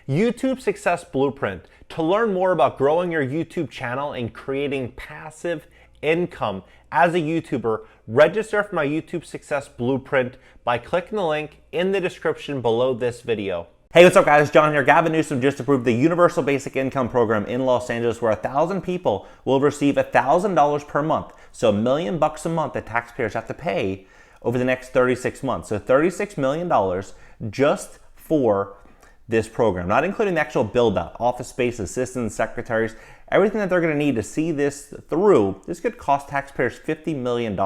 YouTube Success Blueprint. To learn more about growing your YouTube channel and creating passive income as a YouTuber, register for my YouTube Success Blueprint by clicking the link in the description below this video. Hey, what's up guys? John here. Gavin Newsom just approved the Universal Basic Income Program in Los Angeles where 1,000 people will receive $1,000 per month. So $1 million a month that taxpayers have to pay over the next 36 months. So $36 million just for this program, not including the actual build out, office space, assistants, secretaries, everything that they're going to need to see this through. This could cost taxpayers $50 million.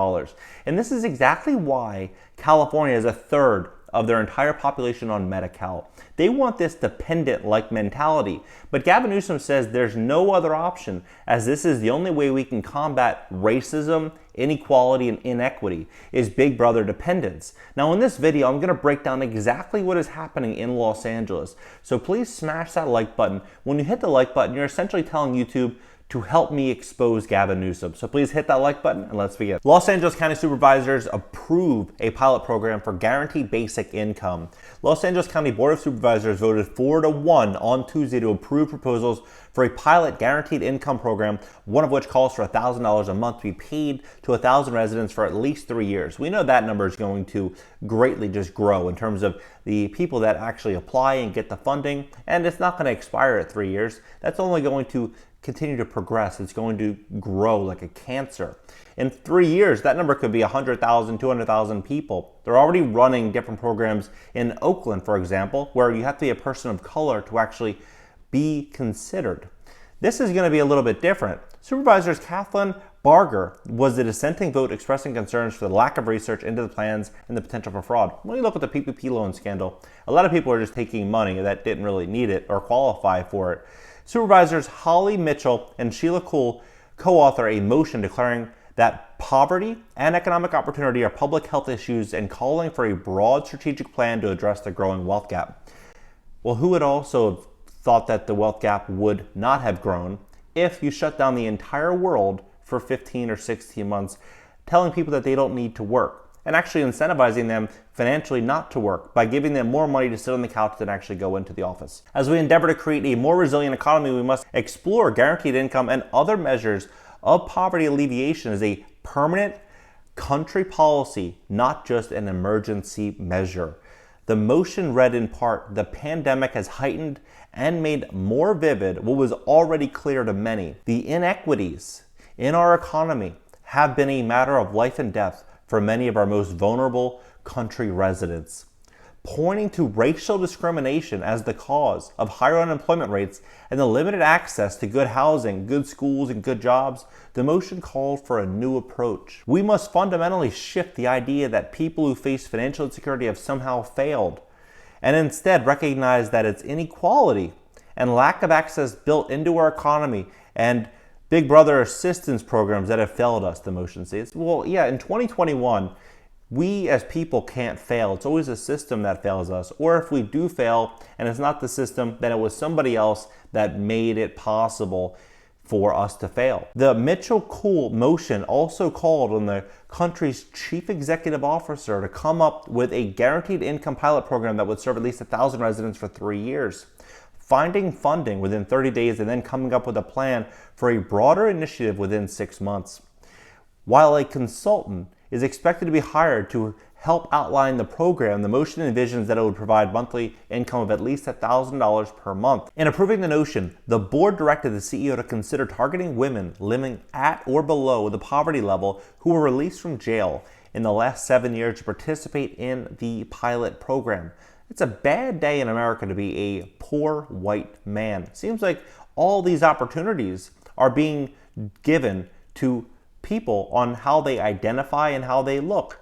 And this is exactly why California is a third of their entire population on Medi-Cal. They want this dependent-like mentality. But Gavin Newsom says there's no other option, as this is the only way we can combat racism, inequality, and inequity, is Big Brother dependence. Now in this video, I'm going to break down exactly what is happening in Los Angeles. So please smash that like button. When you hit the like button, you're essentially telling YouTube to help me expose Gavin Newsom. So please hit that like button and let's begin. Los Angeles County Supervisors approved a pilot program for guaranteed basic income. Los Angeles County Board of Supervisors voted 4-1 on Tuesday to approve proposals for a pilot guaranteed income program, one of which calls for $1,000 a month to be paid to 1,000 residents for at least 3 years. We know that number is going to greatly just grow in terms of the people that actually apply and get the funding, and it's not going to expire at 3 years. That's only going to continue to progress. It's going to grow like a cancer. In 3 years, that number could be 100,000, 200,000 people. They're already running different programs in Oakland, for example, where you have to be a person of color to actually be considered. This is going to be a little bit different. Supervisors Kathleen Barger was the dissenting vote expressing concerns for the lack of research into the plans and the potential for fraud. When you look at the PPP loan scandal, a lot of people are just taking money that didn't really need it or qualify for it. Supervisors Holly Mitchell and Sheila Kuhl co-author a motion declaring that poverty and economic opportunity are public health issues and calling for a broad strategic plan to address the growing wealth gap. Well, who would also have thought that the wealth gap would not have grown if you shut down the entire world for 15 or 16 months, telling people that they don't need to work, and actually incentivizing them financially not to work by giving them more money to sit on the couch than actually go into the office. As we endeavor to create a more resilient economy, we must explore guaranteed income and other measures of poverty alleviation as a permanent country policy, not just an emergency measure. The motion read in part, the pandemic has heightened and made more vivid what was already clear to many. The inequities in our economy have been a matter of life and death for many of our most vulnerable country residents. Pointing to racial discrimination as the cause of higher unemployment rates and the limited access to good housing, good schools, and good jobs, the motion called for a new approach. We must fundamentally shift the idea that people who face financial insecurity have somehow failed, and instead recognize that it's inequality and lack of access built into our economy and Big Brother assistance programs that have failed us, the motion says. Well, yeah, in 2021, we as people can't fail. It's always a system that fails us. Or if we do fail and it's not the system, then it was somebody else that made it possible for us to fail. The Mitchell-Kuhl motion also called on the country's chief executive officer to come up with a guaranteed income pilot program that would serve at least 1,000 residents for 3 years. Finding funding within 30 days and then coming up with a plan for a broader initiative within 6 months. While a consultant is expected to be hired to help outline the program, the motion envisions that it would provide monthly income of at least $1,000 per month. In approving the notion, the board directed the CEO to consider targeting women living at or below the poverty level who were released from jail in the last 7 years to participate in the pilot program. It's a bad day in America to be a poor white man. It seems like all these opportunities are being given to people on how they identify and how they look.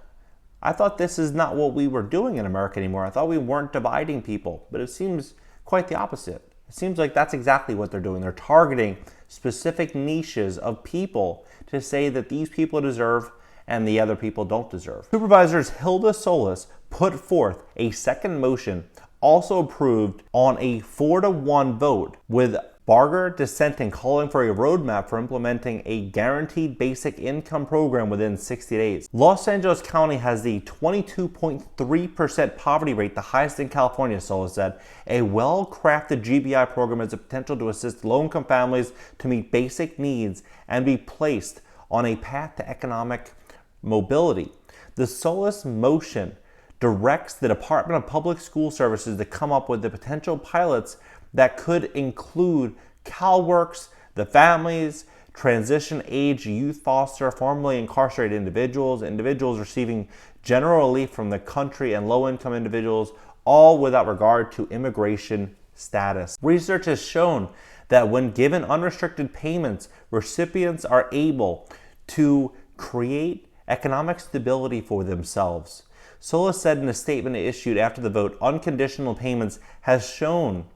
I thought this is not what we were doing in America anymore. I thought we weren't dividing people, but it seems quite the opposite. It seems like that's exactly what they're doing. They're targeting specific niches of people to say that these people deserve and the other people don't deserve. Supervisors Hilda Solis put forth a second motion, also approved on a 4-1 vote, with Barger dissenting, calling for a roadmap for implementing a guaranteed basic income program within 60 days. Los Angeles County has the 22.3% poverty rate, the highest in California, Solis said. A well-crafted GBI program has the potential to assist low-income families to meet basic needs and be placed on a path to economic mobility. The Solis motion directs the Department of Public School Services to come up with the potential pilots that could include CalWORKs, the families, transition age youth foster, formerly incarcerated individuals, individuals receiving general relief from the country, and low-income individuals, all without regard to immigration status. Research has shown that when given unrestricted payments, recipients are able to create economic stability for themselves. Solis said in a statement issued after the vote, unconditional payments has shown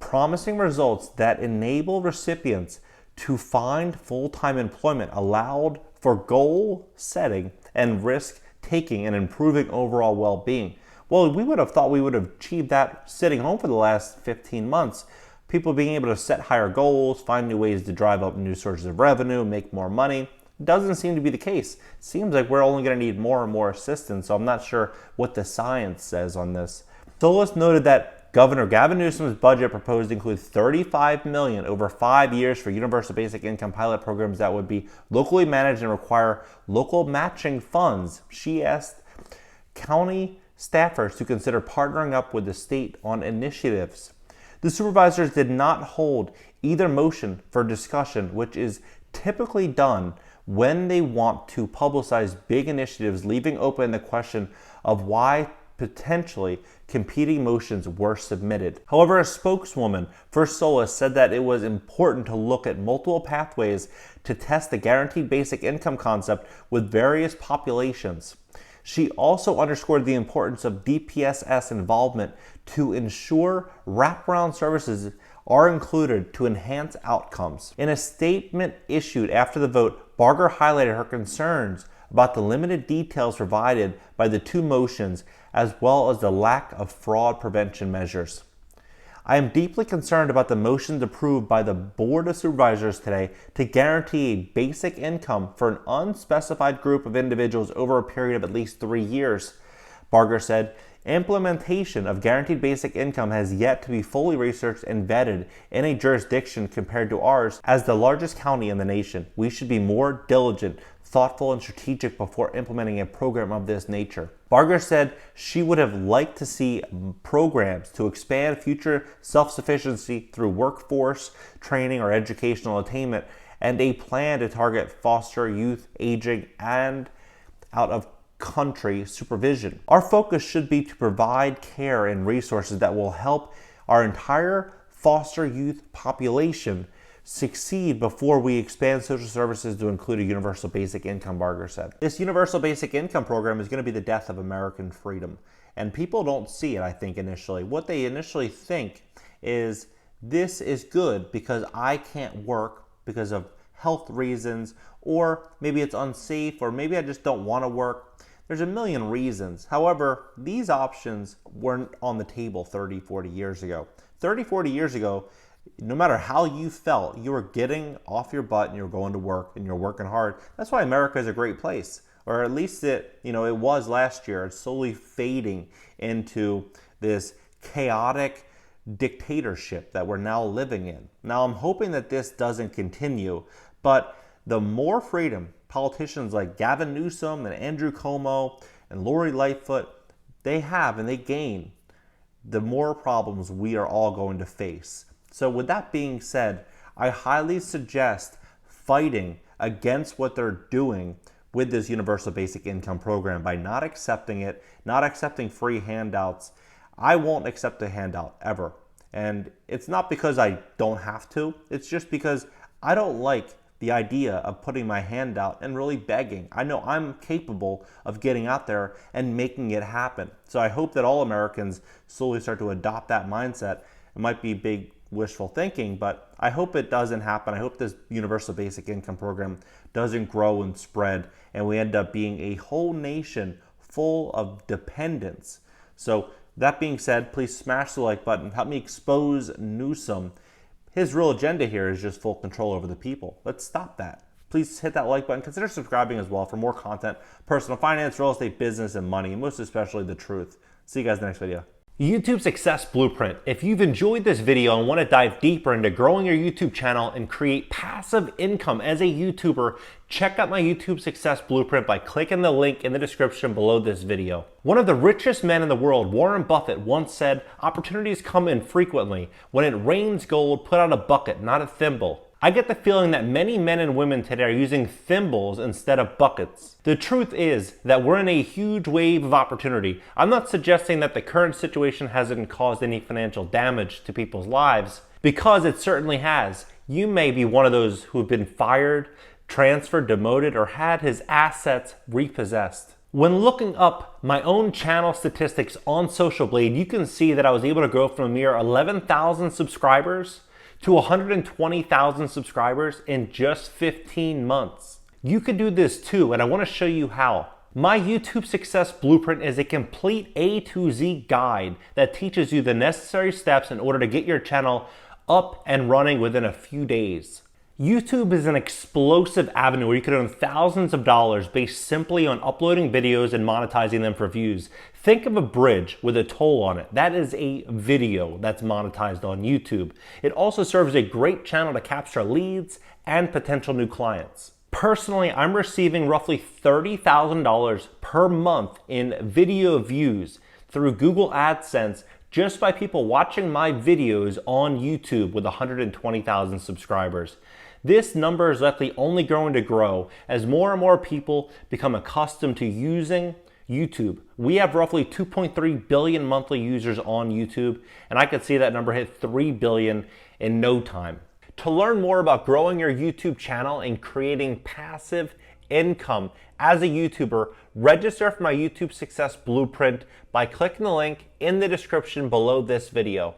promising results that enable recipients to find full-time employment, allowed for goal setting and risk taking and improving overall well-being. Well, we would have thought we would have achieved that sitting home for the last 15 months. People being able to set higher goals, find new ways to drive up new sources of revenue, make more money. Doesn't seem to be the case. Seems like we're only going to need more and more assistance, so I'm not sure what the science says on this. Solis noted that Governor Gavin Newsom's budget proposed includes $35 million over 5 years for universal basic income pilot programs that would be locally managed and require local matching funds. She asked county staffers to consider partnering up with the state on initiatives. The supervisors did not hold either motion for discussion, which is typically done when they want to publicize big initiatives, leaving open the question of why potentially competing motions were submitted. However, a spokeswoman for Solis said that it was important to look at multiple pathways to test the guaranteed basic income concept with various populations. She also underscored the importance of DPSS involvement to ensure wraparound services are included to enhance outcomes. In a statement issued after the vote, Barger highlighted her concerns about the limited details provided by the two motions, as well as the lack of fraud prevention measures. I am deeply concerned about the motions approved by the Board of Supervisors today to guarantee a basic income for an unspecified group of individuals over a period of at least 3 years. Barger said, implementation of guaranteed basic income has yet to be fully researched and vetted in a jurisdiction compared to ours as the largest county in the nation. We should be more diligent, thoughtful, and strategic before implementing a program of this nature. Barger said she would have liked to see programs to expand future self-sufficiency through workforce training or educational attainment, and a plan to target foster youth aging and out of country supervision. Our focus should be to provide care and resources that will help our entire foster youth population succeed before we expand social services to include a universal basic income, Barger said. This universal basic income program is going to be the death of American freedom. And people don't see it, I think, initially. What they initially think is this is good because I can't work because of health reasons, or maybe it's unsafe, or maybe I just don't want to work. There's a million reasons. However, these options weren't on the table 30, 40 years ago. 30, 40 years ago, no matter how you felt, you were getting off your butt and you were going to work and you're working hard. That's why America is a great place, or at least it was last year. It's slowly fading into this chaotic dictatorship that we're now living in. Now, I'm hoping that this doesn't continue, but the more freedom politicians like Gavin Newsom and Andrew Cuomo and Lori Lightfoot, they have and they gain, the more problems we are all going to face. So with that being said, I highly suggest fighting against what they're doing with this universal basic income program by not accepting it, not accepting free handouts. I won't accept a handout ever. And it's not because I don't have to, it's just because I don't like the idea of putting my hand out and really begging. I know I'm capable of getting out there and making it happen. So I hope that all Americans slowly start to adopt that mindset. It might be big wishful thinking, but I hope it doesn't happen. I hope this universal basic income program doesn't grow and spread and we end up being a whole nation full of dependence. So that being said, please smash the like button. Help me expose Newsom. His real agenda here is just full control over the people. Let's stop that. Please hit that like button. Consider subscribing as well for more content, personal finance, real estate, business, and money, and most especially the truth. See you guys in the next video. YouTube Success Blueprint. If you've enjoyed this video and want to dive deeper into growing your YouTube channel and create passive income as a YouTuber, check out my YouTube Success Blueprint by clicking the link in the description below this video. One of the richest men in the world, Warren Buffett, once said, "Opportunities come infrequently. When it rains gold, put out a bucket, not a thimble." I get the feeling that many men and women today are using thimbles instead of buckets. The truth is that we're in a huge wave of opportunity. I'm not suggesting that the current situation hasn't caused any financial damage to people's lives, because it certainly has. You may be one of those who have been fired, transferred, demoted, or had his assets repossessed. When looking up my own channel statistics on Social Blade, you can see that I was able to grow from a mere 11,000 subscribers to 120,000 subscribers in just 15 months. You could do this too, and I want to show you how. My YouTube Success Blueprint is a complete A to Z guide that teaches you the necessary steps in order to get your channel up and running within a few days. YouTube is an explosive avenue where you can earn thousands of dollars based simply on uploading videos and monetizing them for views. Think of a bridge with a toll on it. That is a video that's monetized on YouTube. It also serves a great channel to capture leads and potential new clients. Personally, I'm receiving roughly $30,000 per month in video views through Google AdSense just by people watching my videos on YouTube with 120,000 subscribers. This number is likely only going to grow as more and more people become accustomed to using YouTube. We have roughly 2.3 billion monthly users on YouTube, and I could see that number hit 3 billion in no time. To learn more about growing your YouTube channel and creating passive income as a YouTuber, register for my YouTube Success Blueprint by clicking the link in the description below this video.